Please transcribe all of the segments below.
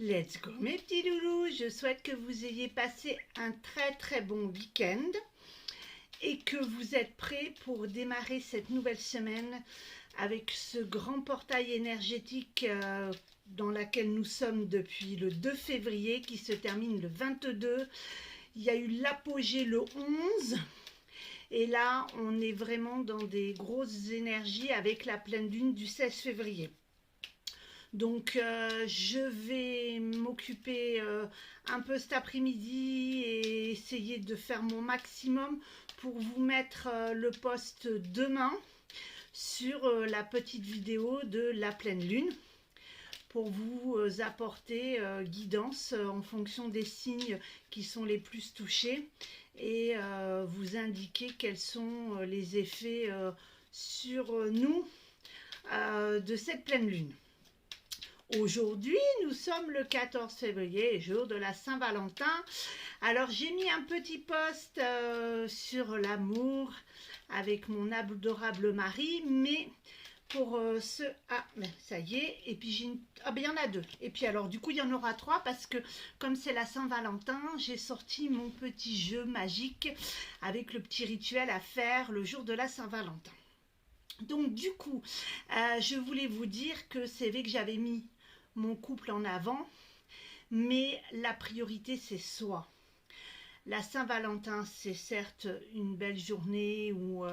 Let's go mes petits loulous, je souhaite que vous ayez passé un très bon week-end et que vous êtes prêts pour démarrer cette nouvelle semaine avec ce grand portail énergétique dans laquelle nous sommes depuis le 2 février qui se termine le 22. Il y a eu l'apogée le 11 et là on est vraiment dans des grosses énergies avec la pleine lune du 16 février. Donc je vais m'occuper un peu cet après-midi et essayer de faire mon maximum pour vous mettre le post demain sur la petite vidéo de la pleine lune pour vous apporter guidance en fonction des signes qui sont les plus touchés et vous indiquer quels sont les effets sur nous de cette pleine lune. Aujourd'hui, nous sommes le 14 février, jour de la Saint-Valentin. Alors, j'ai mis un petit post sur l'amour avec mon adorable mari, mais pour ce... Ah, ça y est, et puis j'ai ah ben il y en a deux. Et puis alors, du coup, il y en aura trois parce que comme c'est la Saint-Valentin, j'ai sorti mon petit jeu magique avec le petit rituel à faire le jour de la Saint-Valentin. Donc, du coup, je voulais vous dire que c'est vrai que j'avais mis mon couple en avant, mais la priorité c'est soi. La Saint-Valentin, c'est certes une belle journée où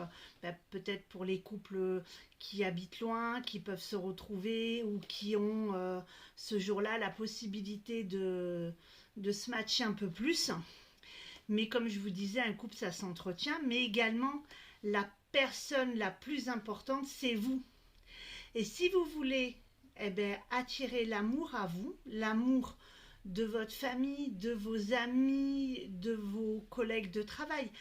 peut-être pour les couples qui habitent loin, qui peuvent se retrouver ou qui ont ce jour-là la possibilité de se matcher un peu plus. Mais comme je vous disais, un couple ça s'entretient, mais également la personne la plus importante, c'est vous. Et si vous voulez attirer l'amour à vous, l'amour de votre famille, de vos amis, de vos collègues de travail,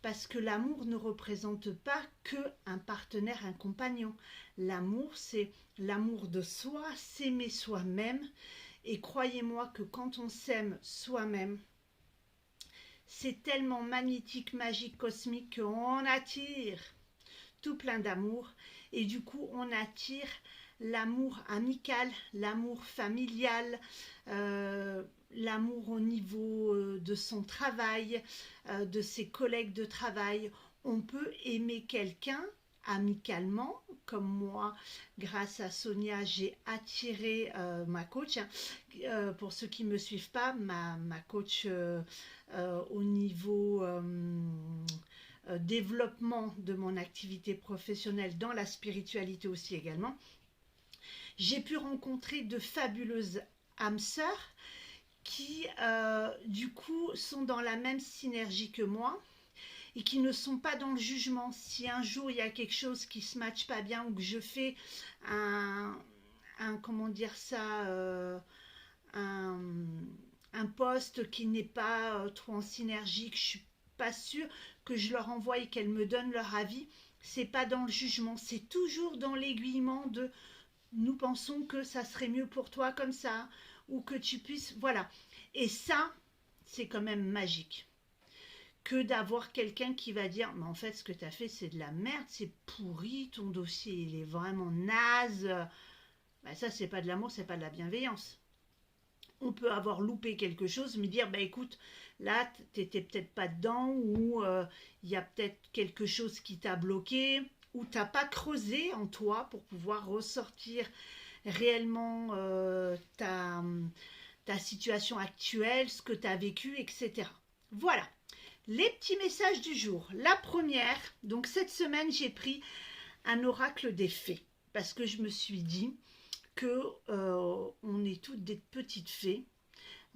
parce que l'amour ne représente pas que un partenaire, un compagnon. L'amour, c'est l'amour de soi, s'aimer soi-même. Et croyez-moi que quand on s'aime soi-même, c'est tellement magnétique, magique, cosmique qu'on attire tout plein d'amour. Et du coup, on attire l'amour amical, l'amour familial, l'amour au niveau de son travail, de ses collègues de travail. On peut aimer quelqu'un amicalement, comme moi, grâce à Sonia, j'ai attiré ma coach. Pour ceux qui ne me suivent pas, ma coach au niveau développement de mon activité professionnelle dans la spiritualité aussi également. J'ai pu rencontrer de fabuleuses âmes sœurs qui du coup sont dans la même synergie que moi et qui ne sont pas dans le jugement. Si un jour il y a quelque chose qui se matche pas bien ou que je fais comment dire ça, un poste qui n'est pas trop en synergie, que je suis pas sûre, que je leur envoie et qu'elles me donnent leur avis, c'est pas dans le jugement, c'est toujours dans l'aiguillement de nous pensons que ça serait mieux pour toi comme ça, ou que tu puisses, voilà. Et ça, c'est quand même magique. Que d'avoir quelqu'un qui va dire, mais en fait, ce que tu as fait, c'est de la merde, c'est pourri, ton dossier, il est vraiment naze. Ben ça, c'est pas de l'amour, c'est pas de la bienveillance. On peut avoir loupé quelque chose, mais dire, bah écoute, là, t'étais peut-être pas dedans, ou il y a peut-être quelque chose qui t'a bloqué, ou t'as pas creusé en toi pour pouvoir ressortir réellement ta situation actuelle, ce que tu as vécu, etc. Voilà, les petits messages du jour. La première, donc cette semaine, j'ai pris un oracle des fées, parce que je me suis dit que on est toutes des petites fées.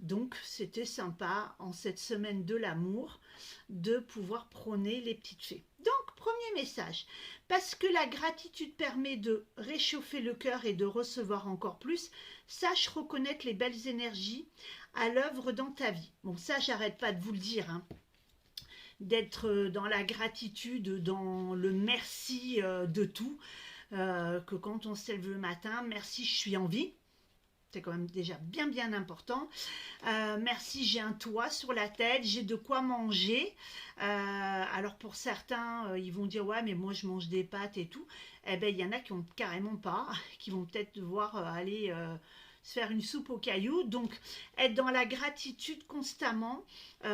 Donc c'était sympa en cette semaine de l'amour de pouvoir prôner les petites fées. Donc premier message, parce que la gratitude permet de réchauffer le cœur et de recevoir encore plus, sache reconnaître les belles énergies à l'œuvre dans ta vie. Bon ça j'arrête pas de vous le dire, hein. D'être dans la gratitude, dans le merci de tout, que quand on se lève le matin, merci je suis en vie. C'est quand même déjà bien important. Merci, j'ai un toit sur la tête, j'ai de quoi manger. Alors pour certains, ils vont dire ouais mais moi je mange des pâtes et tout. Eh ben il y en a qui ont carrément pas, qui vont peut-être devoir aller se faire une soupe aux cailloux. Donc, être dans la gratitude constamment.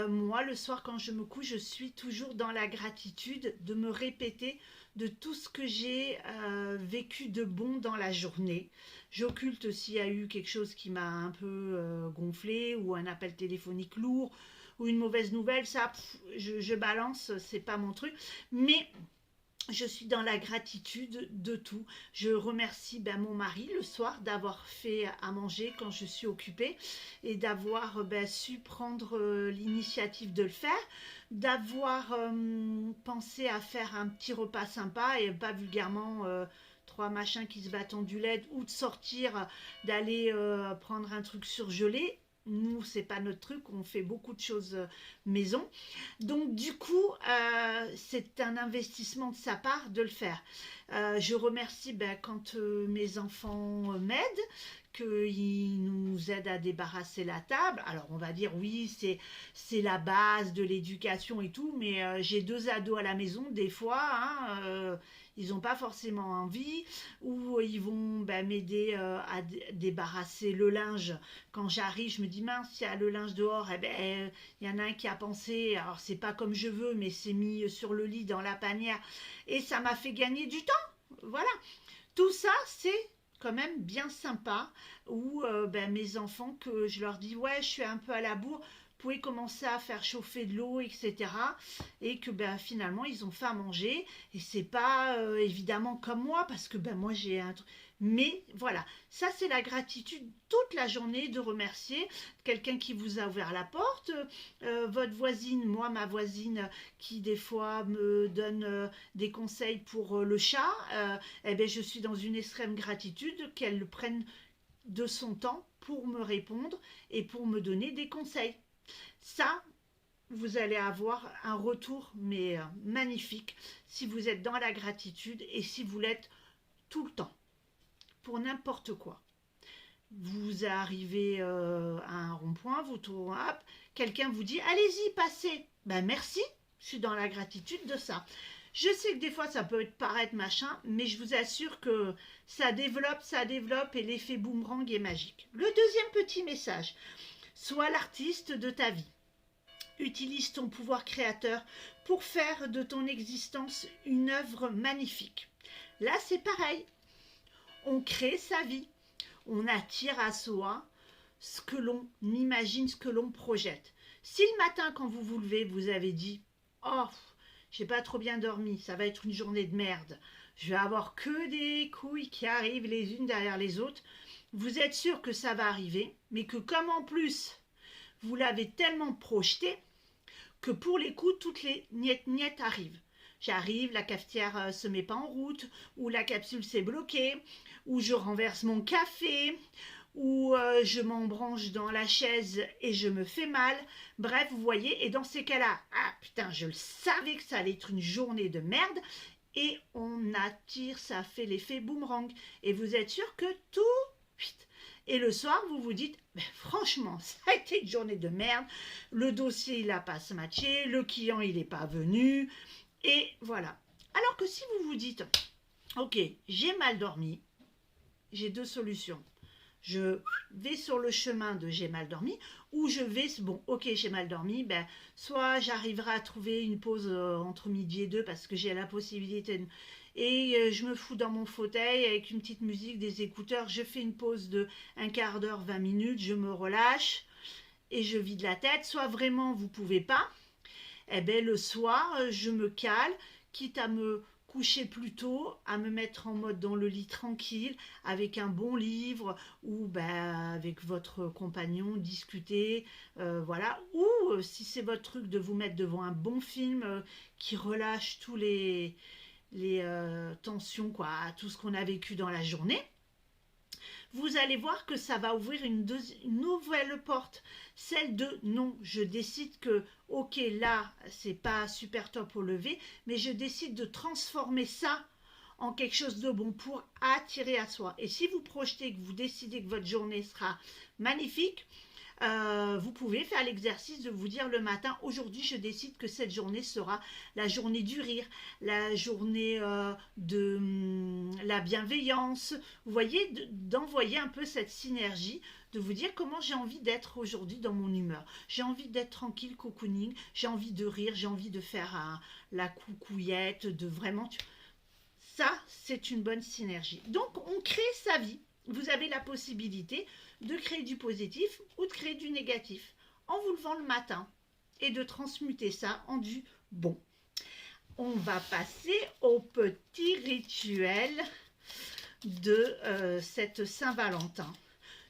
Moi, le soir, quand je me couche, je suis toujours dans la gratitude de me répéter de tout ce que j'ai vécu de bon dans la journée. J'occulte s'il y a eu quelque chose qui m'a un peu gonflé, ou un appel téléphonique lourd, ou une mauvaise nouvelle, ça, je balance, c'est pas mon truc. Mais je suis dans la gratitude de tout. Je remercie mon mari le soir d'avoir fait à manger quand je suis occupée, et d'avoir su prendre l'initiative de le faire, d'avoir pensé à faire un petit repas sympa et pas vulgairement trois machins qui se battent en du lait, ou de sortir, d'aller prendre un truc surgelé. Nous, c'est pas notre truc, on fait beaucoup de choses maison. Donc, du coup, c'est un investissement de sa part de le faire. Je remercie quand mes enfants m'aident, qu'ils nous aident à débarrasser la table. Alors, on va dire, oui, c'est la base de l'éducation et tout, mais j'ai 2 ados à la maison, des fois, ils n'ont pas forcément envie, ou ils vont m'aider à débarrasser le linge. Quand j'arrive, je me dis, mince, il y a le linge dehors, il y en a un qui a pensé, alors c'est pas comme je veux, mais c'est mis sur le lit dans la panière, et ça m'a fait gagner du temps. Voilà, tout ça, c'est quand même bien sympa. Ou mes enfants, que je leur dis, ouais, je suis un peu à la bourre, vous pouvez commencer à faire chauffer de l'eau, etc. Et que finalement, ils ont faim à manger. Et c'est pas évidemment comme moi, parce que moi, j'ai un truc. Mais voilà, ça c'est la gratitude toute la journée, de remercier quelqu'un qui vous a ouvert la porte, votre voisine, moi ma voisine qui des fois me donne des conseils pour le chat, je suis dans une extrême gratitude qu'elle prenne de son temps pour me répondre et pour me donner des conseils. Ça, vous allez avoir un retour mais magnifique si vous êtes dans la gratitude, et si vous l'êtes tout le temps, pour n'importe quoi. Vous arrivez à un rond-point, vous tournez, quelqu'un vous dit allez-y, passez. Merci, je suis dans la gratitude de ça. Je sais que des fois ça peut paraître machin, mais je vous assure que ça développe, et l'effet boomerang est magique. Le deuxième petit message: sois l'artiste de ta vie. Utilise ton pouvoir créateur pour faire de ton existence une œuvre magnifique. Là, c'est pareil. On crée sa vie. On attire à soi ce que l'on imagine, ce que l'on projette. Si le matin, quand vous vous levez, vous avez dit « Oh, j'ai pas trop bien dormi, ça va être une journée de merde. Je vais avoir que des couilles qui arrivent les unes derrière les autres. » Vous êtes sûr que ça va arriver, mais que comme en plus, vous l'avez tellement projeté, que pour les coups, toutes les niettes arrivent. J'arrive, la cafetière se met pas en route, ou la capsule s'est bloquée, ou je renverse mon café, ou je m'embranche dans la chaise et je me fais mal. Bref, vous voyez, et dans ces cas-là, ah putain, je le savais que ça allait être une journée de merde, et on attire, ça fait l'effet boomerang. Et vous êtes sûr que tout... Et le soir, vous vous dites, franchement, ça a été une journée de merde, le dossier, il n'a pas se matché, le client, il n'est pas venu, et voilà. Alors que si vous vous dites, ok, j'ai mal dormi, j'ai 2 solutions. Je vais sur le chemin de j'ai mal dormi, ou je vais, bon, ok, j'ai mal dormi, soit j'arriverai à trouver une pause entre midi et 2 parce que j'ai la possibilité de... Et je me fous dans mon fauteuil avec une petite musique, des écouteurs, je fais une pause de 1/4 d'heure, 20 minutes, je me relâche et je vide la tête. Soit vraiment vous pouvez pas, le soir je me cale, quitte à me coucher plus tôt, à me mettre en mode dans le lit tranquille, avec un bon livre, ou avec votre compagnon, discuter, voilà. Ou si c'est votre truc, de vous mettre devant un bon film qui relâche tous les tensions, quoi, tout ce qu'on a vécu dans la journée. Vous allez voir que ça va ouvrir une nouvelle porte, celle de non, je décide que ok, là c'est pas super top au lever, mais je décide de transformer ça en quelque chose de bon pour attirer à soi. Et si vous projetez, que vous décidez que votre journée sera magnifique, vous pouvez faire l'exercice de vous dire le matin, aujourd'hui je décide que cette journée sera la journée du rire, la journée de la bienveillance. Vous voyez, d'envoyer un peu cette synergie, de vous dire comment j'ai envie d'être aujourd'hui dans mon humeur. J'ai envie d'être tranquille, cocooning, j'ai envie de rire, j'ai envie de faire la coucouillette, de vraiment... Ça, c'est une bonne synergie. Donc, on crée sa vie. Vous avez la possibilité de créer du positif ou de créer du négatif en vous levant le matin et de transmuter ça en du bon. On va passer au petit rituel de cette Saint-Valentin.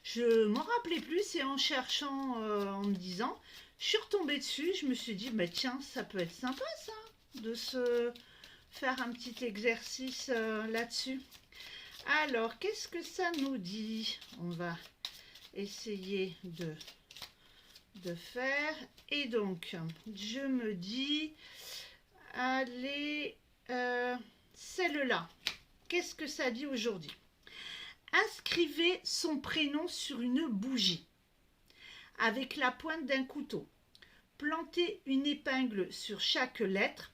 Je m'en rappelais plus et en cherchant, en me disant, je suis retombée dessus, je me suis dit, mais tiens, ça peut être sympa ça, de se faire un petit exercice là-dessus. Alors, qu'est-ce que ça nous dit? On va essayer de faire. Et donc, je me dis, allez, celle-là, qu'est-ce que ça dit aujourd'hui? Inscrivez son prénom sur une bougie avec la pointe d'un couteau. Plantez une épingle sur chaque lettre.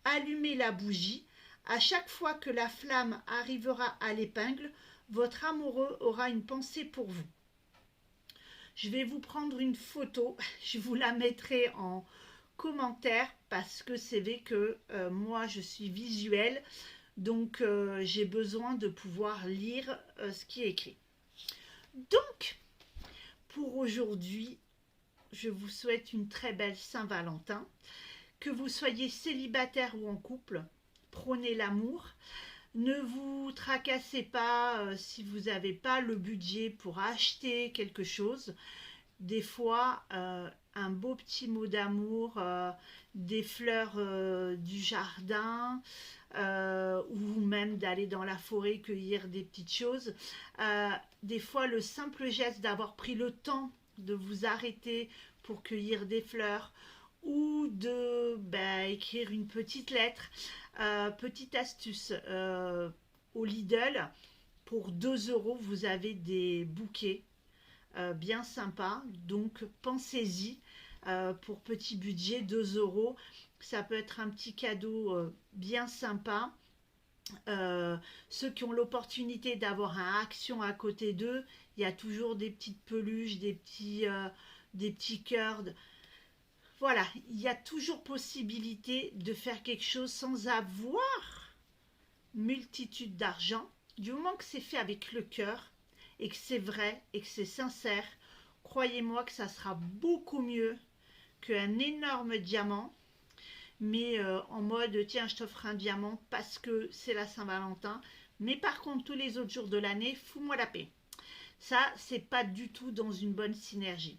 Allumez la bougie. À chaque fois que la flamme arrivera à l'épingle, votre amoureux aura une pensée pour vous. Je vais vous prendre une photo. Je vous la mettrai en commentaire parce que c'est vrai que moi je suis visuelle. Donc, j'ai besoin de pouvoir lire ce qui est écrit. Donc, pour aujourd'hui, je vous souhaite une très belle Saint-Valentin. Que vous soyez célibataire ou en couple, prônez l'amour. Ne vous tracassez pas si vous n'avez pas le budget pour acheter quelque chose. Des fois, un beau petit mot d'amour, des fleurs du jardin, ou même d'aller dans la forêt cueillir des petites choses. Des fois, le simple geste d'avoir pris le temps de vous arrêter pour cueillir des fleurs ou de écrire une petite lettre. Petite astuce, au Lidl, pour 2 €, vous avez des bouquets bien sympa, donc pensez-y, pour petit budget, 2 €, ça peut être un petit cadeau bien sympa. Ceux qui ont l'opportunité d'avoir un Action à côté d'eux, il y a toujours des petites peluches, des petits cœurs. Voilà, il y a toujours possibilité de faire quelque chose sans avoir multitude d'argent, du moment que c'est fait avec le cœur, et que c'est vrai et que c'est sincère, croyez-moi que ça sera beaucoup mieux qu'un énorme diamant, mais en mode tiens je t'offre un diamant parce que c'est la Saint-Valentin, mais par contre tous les autres jours de l'année, fous-moi la paix. Ça, c'est pas du tout dans une bonne synergie.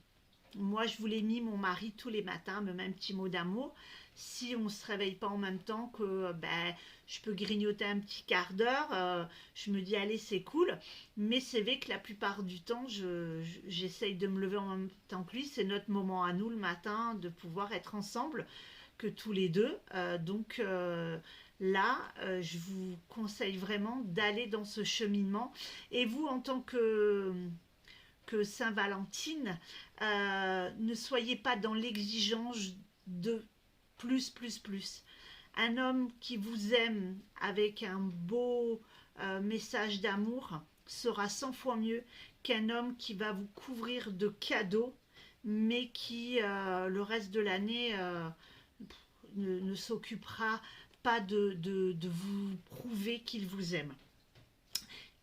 Moi, je vous l'ai mis, mon mari, tous les matins, me met un petit mot d'amour. Si on ne se réveille pas en même temps, que je peux grignoter un petit quart d'heure, je me dis, allez, c'est cool. Mais c'est vrai que la plupart du temps, j'essaye de me lever en même temps que lui. C'est notre moment à nous, le matin, de pouvoir être ensemble, que tous les deux. Donc là, je vous conseille vraiment d'aller dans ce cheminement. Et vous, en tant que Saint-Valentine, ne soyez pas dans l'exigence de plus. Un homme qui vous aime avec un beau message d'amour sera 100 fois mieux qu'un homme qui va vous couvrir de cadeaux, mais qui, le reste de l'année, ne s'occupera pas de vous prouver qu'il vous aime.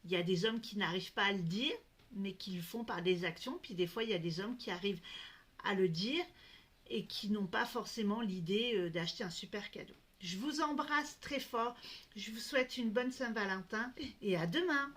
Il y a des hommes qui n'arrivent pas à le dire, mais qui le font par des actions. Puis des fois, il y a des hommes qui arrivent à le dire et qui n'ont pas forcément l'idée d'acheter un super cadeau. Je vous embrasse très fort. Je vous souhaite une bonne Saint-Valentin et à demain.